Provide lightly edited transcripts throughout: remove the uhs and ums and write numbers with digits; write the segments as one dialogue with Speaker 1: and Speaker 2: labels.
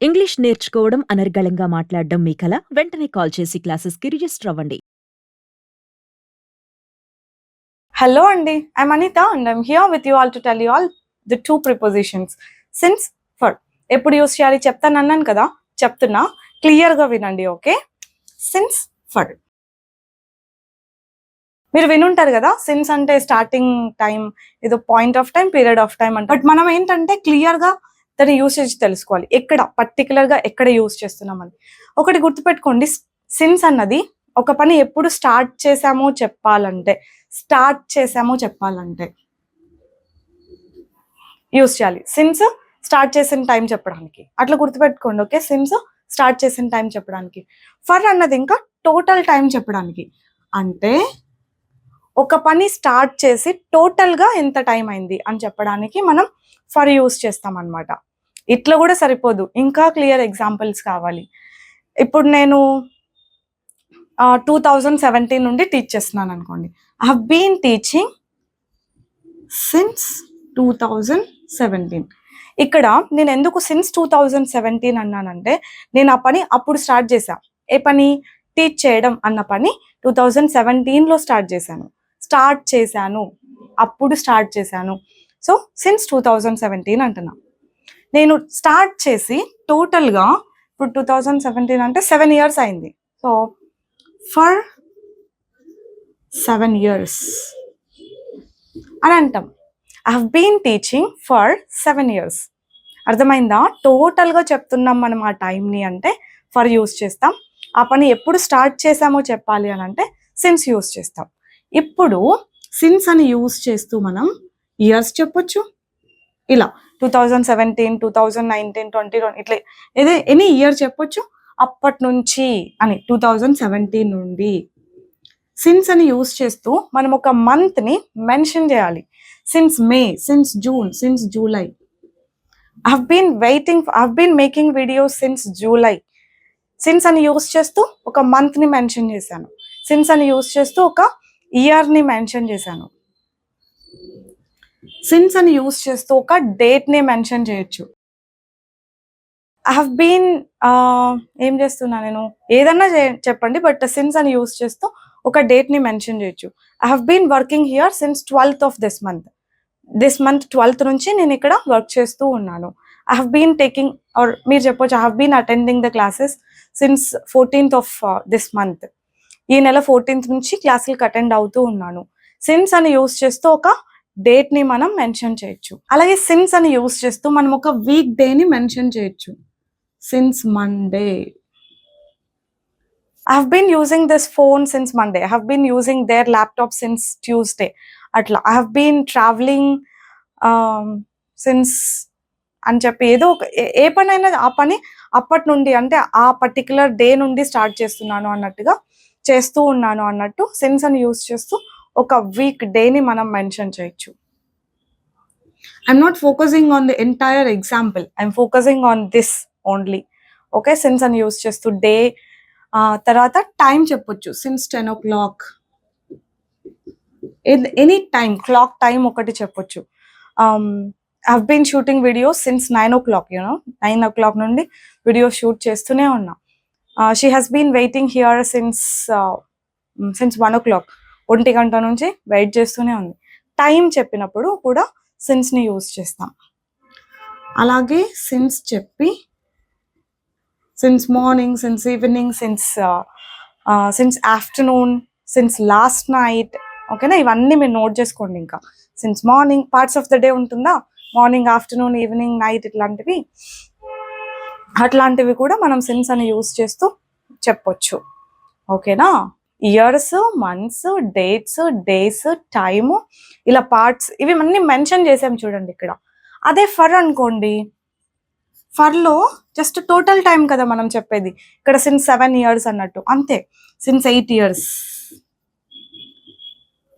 Speaker 1: English నేర్చుకోవడం అనర్గళంగా మాట్లాడడం మీ కల? వెంటనే కాల్ చేసి క్లాసెస్‌కి రిజిస్టర్ అవ్వండి.
Speaker 2: Hello Andy, I'm Anita and I'm here with you all to tell you all the two prepositions. Since, for. ఎప్పుడు యూస్ చేయాలి చెప్తాను అన్నాను కదా, చెప్తున్నా క్లియర్గా వినండి. Okay, since, for. మీరు వినుంటారు కదా, సిన్స్ అంటే స్టార్టింగ్ టైం, ఏదో point of time, period of time అంటే. బట్ మనం ఏంటంటే క్లియర్గా దాని యూసేజ్ తెలుసుకోవాలి, ఎక్కడ పర్టికులర్గా ఎక్కడ యూస్ చేస్తున్నామని. ఒకటి గుర్తుపెట్టుకోండి, సిన్స్ అన్నది ఒక పని ఎప్పుడు స్టార్ట్ చేసామో చెప్పాలంటే యూస్ చేయాలి. సిన్స్ స్టార్ట్ చేసిన టైం చెప్పడానికి, అట్లా గుర్తుపెట్టుకోండి. ఓకే, సిన్స్ స్టార్ట్ చేసిన టైం చెప్పడానికి. ఫర్ అన్నది ఇంకా టోటల్ టైం చెప్పడానికి, అంటే ఒక పని స్టార్ట్ చేసి టోటల్గా ఎంత టైం అయింది అని చెప్పడానికి మనం ఫర్ యూస్ చేస్తాం అనమాట. ఇట్లా కూడా సరిపోదు, ఇంకా క్లియర్ ఎగ్జాంపుల్స్ కావాలి. ఇప్పుడు నేను 2017 నుండి టీచ్ చేస్తున్నాను అనుకోండి. I have been teaching since 2017. ఇక్కడ నేను ఎందుకు సిన్స్ 2017 అన్నానంటే, నేను ఆ పని అప్పుడు స్టార్ట్ చేశా. ఏ పని? టీచ్ చేయడం అన్న పని 2017లో స్టార్ట్ చేశాను, అప్పుడు స్టార్ట్ చేశాను. సో సిన్స్ 2017 అంటున్నా. నేను స్టార్ట్ చేసి టోటల్గా ఇప్పుడు 2017 అంటే 7 years అయింది. సో ఫర్ 7 years అని అంటాం. I have been teaching for 7 years. అర్థమైందా? టోటల్గా చెప్తున్నాం మనం ఆ టైంని అంటే ఫర్ యూస్ చేస్తాం. ఆ పని ఎప్పుడు స్టార్ట్ చేసామో చెప్పాలి అని అంటే సిన్స్ యూస్ చేస్తాం. ఇప్పుడు సిన్స్ అని యూస్ చేస్తూ మనం ఇయర్స్ చెప్పొచ్చు. ఇలా 2017, 2019, 2020 ఇట్లా ఏదే ఎనీ ఇయర్ చెప్పొచ్చు. అప్పటి నుంచి అని 2017 నుండి. సిన్స్ అని యూస్ చేస్తూ మనం ఒక మంత్ని మెన్షన్ చేయాలి. Since May, since June, since July. I have been making videos since July. Since అని యూస్ చేస్తూ ఒక మంత్ని మెన్షన్ చేశాను. సిన్స్ అని యూస్ చేస్తూ ఒక ఇయర్ని మెన్షన్ చేశాను. సిన్స్ అని యూస్ చేస్తూ ఒక డేట్ని మెన్షన్ చేయొచ్చు. ఐ హ్యావ్ బీన్ ఏం చేస్తున్నా నేను, ఏదన్నా చెప్పండి, బట్ సిన్స్ అని యూస్ చేస్తూ ఒక డేట్ని మెన్షన్ చేయొచ్చు. I have been working here since 12th of this month. This month 12th నుంచి నేను ఇక్కడ వర్క్ చేస్తూ ఉన్నాను. I have been taking, or మీరు చెప్పొచ్చు I have been attending the classes since 14th of this month. ఈ నెల 14th నుంచి క్లాసులకు అటెండ్ అవుతూ ఉన్నాను. సిన్స్ అని యూస్ చేస్తూ ఒక డేట్ని మనం మెన్షన్ చేయొచ్చు. అలాగే సిన్స్ అని యూస్ చేస్తూ మనం ఒక వీక్ డేని మెన్షన్ చేయొచ్చు. Since Monday. I have been using this phone since Monday. I have been using their laptop since Tuesday. అట్లా I have been traveling since అని చెప్పి ఏదో ఒక ఏ పని అయినా ఆ పని అప్పటి నుండి అంటే ఆ పర్టికులర్ డే నుండి స్టార్ట్ చేస్తున్నాను అన్నట్టుగా చేస్తూ ఉన్నాను అన్నట్టు సిన్స్ అని యూస్ చేస్తూ ఒక వీక్ డేని మనం మెన్షన్ చేయొచ్చు. I'm not focusing on the entire example, I'm focusing on this only. Okay, since అని యూస్ చేస్తూ డే, తర్వాత టైం చెప్పొచ్చు. Since 10 o'clock, any time, clock time ఒకటి చెప్పొచ్చు. I have been shooting videos since 9 o'clock. 9 o'clock నుండి video shoot చేస్తూనే ఉన్నా. She has been waiting here since 1 o'clock. 1 గంట నుంచి వెయిట్ చేస్తూనే ఉంది. టైం చెప్పినప్పుడు కూడా సిన్స్ని యూస్ చేస్తాం. అలాగే సిన్స్ చెప్పి since morning, since evening, since afternoon, since last night. ఓకేనా, ఇవన్నీ మీరు నోట్ చేసుకోండి. ఇంకా since morning parts of the day ఉంటుందా, మార్నింగ్, ఆఫ్టర్నూన్, ఈవినింగ్, నైట్, అట్లాంటివి కూడా మనం సిన్స్ అని యూస్ చేస్తూ చెప్పొచ్చు. ఓకేనా, years, months, dates, days, time, ఇలా పార్ట్స్ ఇవి అన్నీ మెన్షన్ చేసాం చూడండి ఇక్కడ. అదే ఫర్ అనుకోండి, ఫర్లో జస్ట్ టోటల్ టైం కదా మనం చెప్పేది. ఇక్కడ సిన్స్ 7 years అన్నట్టు, అంతే. Since 8 years.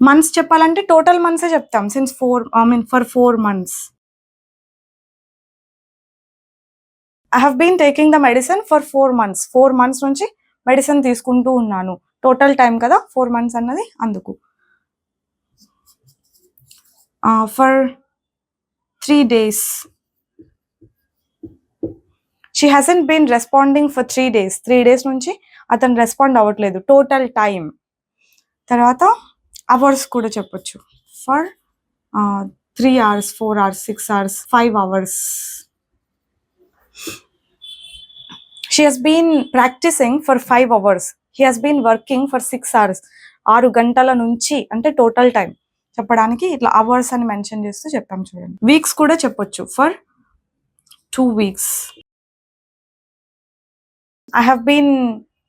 Speaker 2: మంత్స్ చెప్పాలంటే టోటల్ మంత్సే చెప్తాం. Since for 4 months. I have been taking the medicine for 4 months. 4 months నుంచి మెడిసిన్ తీసుకుంటూ ఉన్నాను. టోటల్ టైం కదా 4 months అన్నది, అందుకు. For 3 days. She hasn't been responding for 3 days. 3 days నుంచి అతను రెస్పాండ్ అవ్వట్లేదు. Total time. తర్వాత అవర్స్ కూడా చెప్పొచ్చు. For 3 hours, 4 hours, 6 hours, 5 hours. She has been practicing for 5 hours. He has been working for 6 hours. 6 గంటల నుంచి అంటే టోటల్ టైం చెప్పడానికి ఇట్లా అవర్స్ అని మెన్షన్ చేస్తూ చెప్పాం చూడండి. వీక్స్ కూడా చెప్పొచ్చు. For 2 weeks. I have been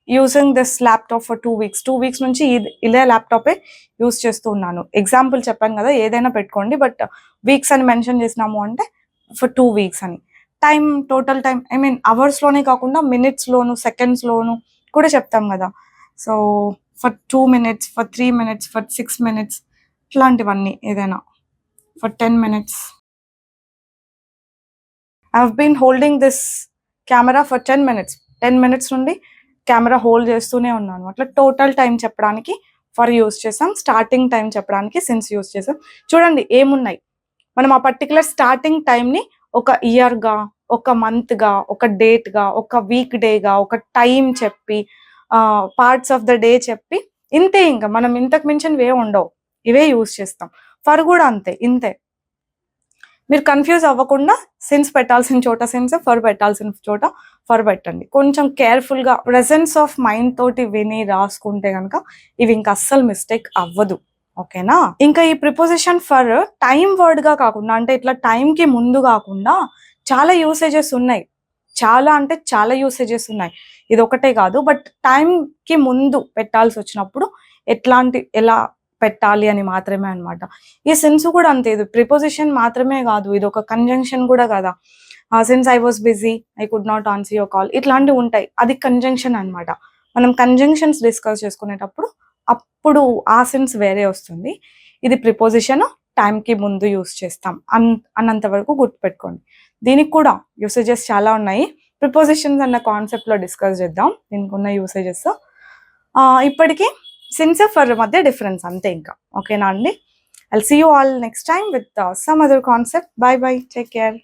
Speaker 2: using this laptop for 2 weeks. 2 weeks నుంచి ఇలా ల్యాప్టాపే యూస్ చేస్తూ ఉన్నాను. ఎగ్జాంపుల్ చెప్పాను కదా, ఏదైనా పెట్టుకోండి, బట్ వీక్స్ అని మెన్షన్ చేసినాము అంటే ఫర్ 2 weeks అని. Time, total time, I mean అవర్స్లోనే కాకుండా మినిట్స్లోను, సెకండ్స్లోను కూడా చెప్తాం కదా. So for 2 minutes, for 3 minutes, for 6 minutes, ఇట్లాంటివన్నీ ఏదైనా. For 10 minutes. I have been holding this camera for 10 minutes. 10 minutes నుండి కెమెరా హోల్డ్ చేస్తూనే ఉన్నాను. అట్లా టోటల్ టైం చెప్పడానికి ఫర్ యూస్ చేసాం. స్టార్టింగ్ టైం చెప్పడానికి సిన్స్ యూస్ చేసాం. చూడండి ఏమున్నాయి. మనం ఆ పర్టికులర్ స్టార్టింగ్ టైంని ఒక ఇయర్గా, ఒక మంత్గా, ఒక డేట్గా, ఒక వీక్ డేగా, ఒక టైం చెప్పి, పార్ట్స్ ఆఫ్ ద డే చెప్పి, ఇంతే. ఇంకా మనం ఇంతకు మించినవే ఉండవు, ఇవే యూస్ చేస్తాం. ఫర్ కూడా అంతే, ఇంతే. మీరు కన్ఫ్యూజ్ అవ్వకుండా సిన్స్ పెట్టాల్సిన చోట సిన్స్, ఫర్ పెట్టాల్సిన చోట ఫర్ పెట్టండి. కొంచెం కేర్ఫుల్గా ప్రెజెన్స్ ఆఫ్ మైండ్ తోటి విని రాసుకుంటే కనుక ఇవి ఇంకా అస్సలు మిస్టేక్ అవ్వదు. ఓకేనా? ఇంకా ఈ ప్రిపోజిషన్ ఫర్ టైం వర్డ్గా కాకుండా, అంటే ఇట్లా టైంకి ముందు కాకుండా చాలా యూసేజెస్ ఉన్నాయి. చాలా అంటే చాలా యూసేజెస్ ఉన్నాయి. ఇది ఒకటే కాదు, బట్ టైంకి ముందు పెట్టాల్సి వచ్చినప్పుడు ఎలా పెట్టాలి అని మాత్రమే అనమాట. ఈ సెన్స్ కూడా అంతే. ఇది ప్రిపోజిషన్ మాత్రమే కాదు, ఇది ఒక కంజంక్షన్ కూడా కదా. Since I was busy, I could not answer your call, ఇట్లాంటివి ఉంటాయి. అది కంజంక్షన్ అనమాట. మనం కంజంక్షన్స్ డిస్కస్ చేసుకునేటప్పుడు అప్పుడు ఆ సెన్స్ వేరే వస్తుంది. ఇది ప్రిపోజిషన్ టైంకి ముందు యూస్ చేస్తాం అన్నంత వరకు గుర్తుపెట్టుకోండి. దీనికి కూడా యూసేజెస్ చాలా ఉన్నాయి. ప్రిపోజిషన్స్ అన్న కాన్సెప్ట్లో డిస్కస్ చేద్దాం దీనికి ఉన్న యూసేజెస్. ఇప్పటికీ సిన్స్ ఫర్ మధ్య డిఫరెన్స్ అంతే ఇంకా. ఓకేనా అండి? I'll see you all next time with some other concept. Bye bye. Take care.